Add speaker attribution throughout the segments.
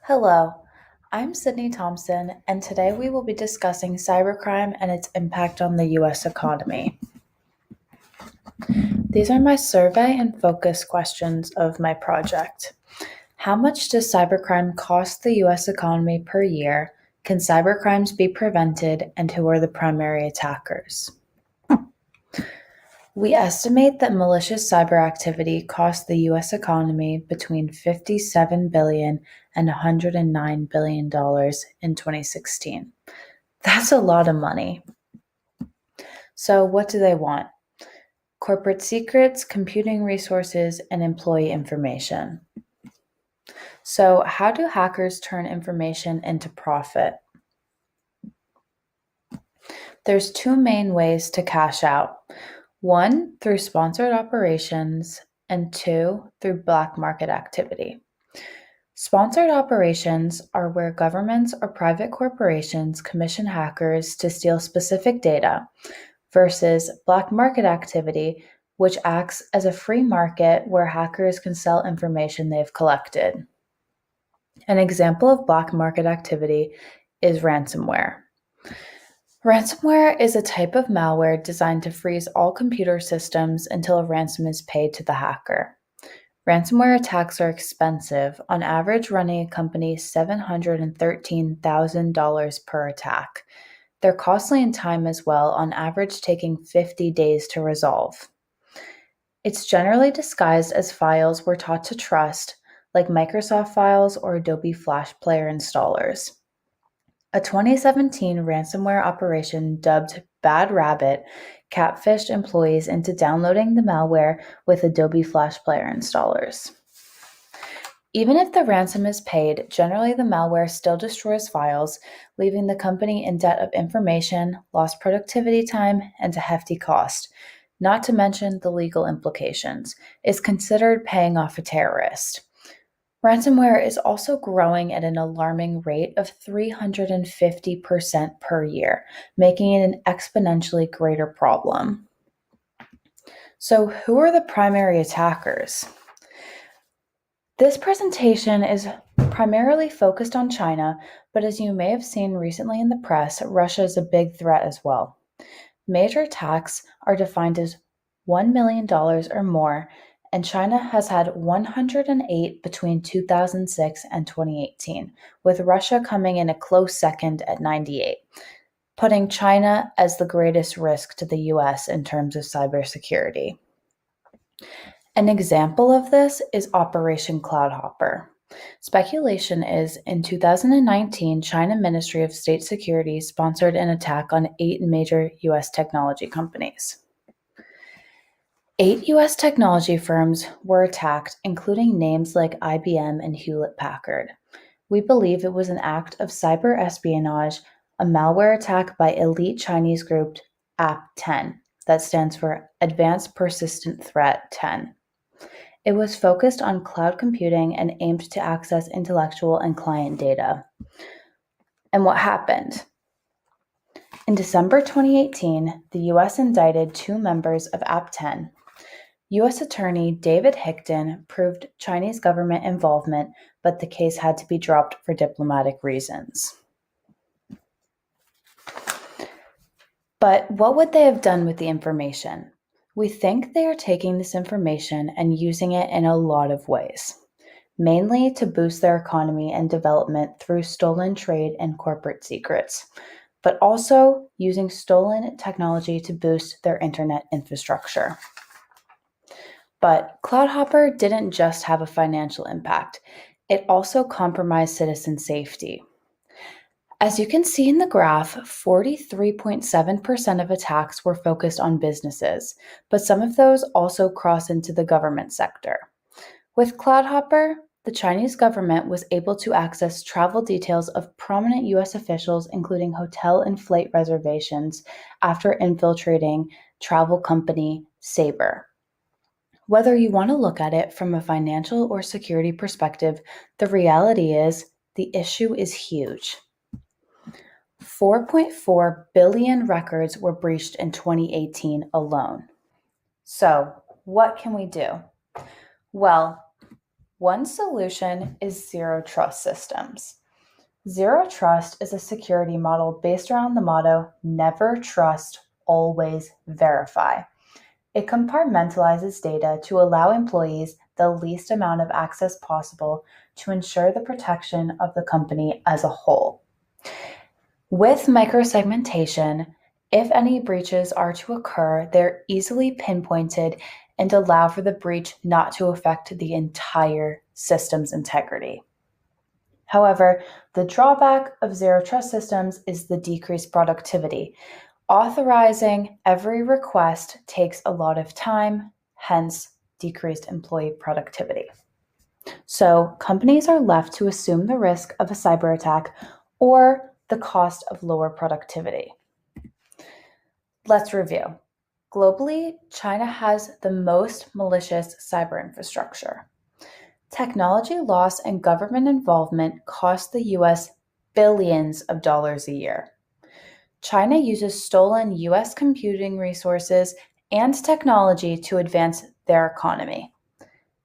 Speaker 1: Hello, I'm Sydney Thompson, and today we will be discussing cybercrime and its impact on the U.S. economy. These are my survey and focus questions of my project. How much does cybercrime cost the U.S. economy per year? Can cybercrimes be prevented, and who are the primary attackers? We estimate that malicious cyber activity cost the U.S. economy between $57 billion and $109 billion in 2016. That's a lot of money. So, what do they want? Corporate secrets, computing resources, and employee information. So, how do hackers turn information into profit? There's two main ways to cash out. One, through sponsored operations, and two, through black market activity. Sponsored operations are where governments or private corporations commission hackers to steal specific data, versus black market activity, which acts as a free market where hackers can sell information they've collected. An example of black market activity is ransomware. Ransomware is a type of malware designed to freeze all computer systems until a ransom is paid to the hacker. Ransomware attacks are expensive, on average running a company $713,000 per attack. They're costly in time as well, on average taking 50 days to resolve. It's generally disguised as files we're taught to trust, like Microsoft files or Adobe Flash Player installers. A 2017 ransomware operation dubbed Bad Rabbit catfished employees into downloading the malware with Adobe Flash Player installers. Even if the ransom is paid, generally the malware still destroys files, leaving the company in debt of information, lost productivity time, and a hefty cost. Not to mention the legal implications. It's considered paying off a terrorist. Ransomware is also growing at an alarming rate of 350% per year, making it an exponentially greater problem. So, who are the primary attackers? This presentation is primarily focused on China, but as you may have seen recently in the press, Russia is a big threat as well. Major attacks are defined as $1 million or more, and China has had 108 between 2006 and 2018, with Russia coming in a close second at 98, putting China as the greatest risk to the US in terms of cybersecurity. An example of this is Operation Cloudhopper. Speculation is in 2019, China Ministry of State Security sponsored an attack on 8 major US technology companies. 8 US technology firms were attacked, including names like IBM and Hewlett Packard. We believe it was an act of cyber espionage, a malware attack by elite Chinese group AP-10, that stands for Advanced Persistent Threat 10. It was focused on cloud computing and aimed to access intellectual and client data. And what happened? In December 2018, the US indicted 2 members of AP-10. U.S. Attorney David Hickton proved Chinese government involvement, but the case had to be dropped for diplomatic reasons. But what would they have done with the information? We think they are taking this information and using it in a lot of ways, mainly to boost their economy and development through stolen trade and corporate secrets, but also using stolen technology to boost their internet infrastructure. But Cloudhopper didn't just have a financial impact, it also compromised citizen safety. As you can see in the graph, 43.7% of attacks were focused on businesses, but some of those also cross into the government sector. With Cloudhopper, the Chinese government was able to access travel details of prominent US officials, including hotel and flight reservations, after infiltrating travel company Sabre. Whether you want to look at it from a financial or security perspective, the reality is the issue is huge. 4.4 billion records were breached in 2018 alone. So, what can we do? Well, One solution is zero trust systems. Zero trust is a security model based around the motto never trust, always verify. It compartmentalizes data to allow employees the least amount of access possible to ensure the protection of the company as a whole. With microsegmentation, if any breaches are to occur, they're easily pinpointed and allow for the breach not to affect the entire system's integrity. However, the drawback of zero trust systems is the decreased productivity. Authorizing every request takes a lot of time, hence decreased employee productivity. So companies are left to assume the risk of a cyber attack or the cost of lower productivity. Let's review. Globally, China has the most malicious cyber infrastructure. Technology loss and government involvement cost the US billions of dollars a year. China uses stolen US computing resources and technology to advance their economy.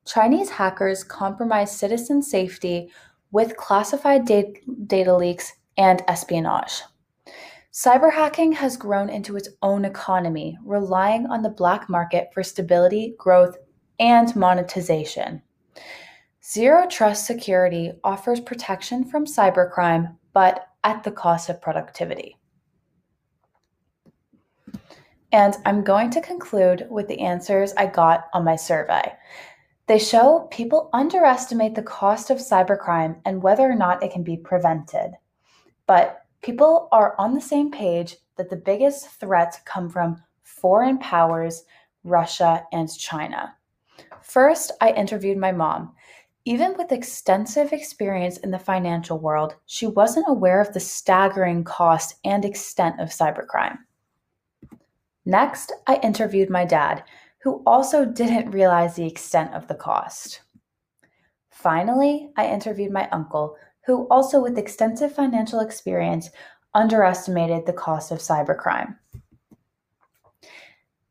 Speaker 1: Chinese hackers compromise citizen safety with classified data leaks and espionage. Cyber hacking has grown into its own economy, relying on the black market for stability, growth, and monetization. Zero trust security offers protection from cybercrime, but at the cost of productivity. And I'm going to conclude with the answers I got on my survey. They show people underestimate the cost of cybercrime and whether or not it can be prevented. But people are on the same page that the biggest threats come from foreign powers, Russia, and China. First, I interviewed my mom. Even with extensive experience in the financial world, she wasn't aware of the staggering cost and extent of cybercrime. Next, I interviewed my dad, who also didn't realize the extent of the cost. Finally, I interviewed my uncle, who also with extensive financial experience underestimated the cost of cybercrime.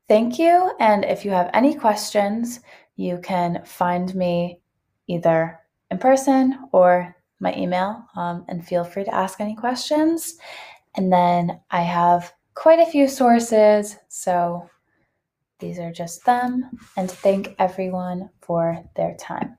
Speaker 1: Thank you, and if you have any questions, you can find me either in person or my email, and feel free to ask any questions. And then I have quite a few sources, so these are just them, and thank everyone for their time.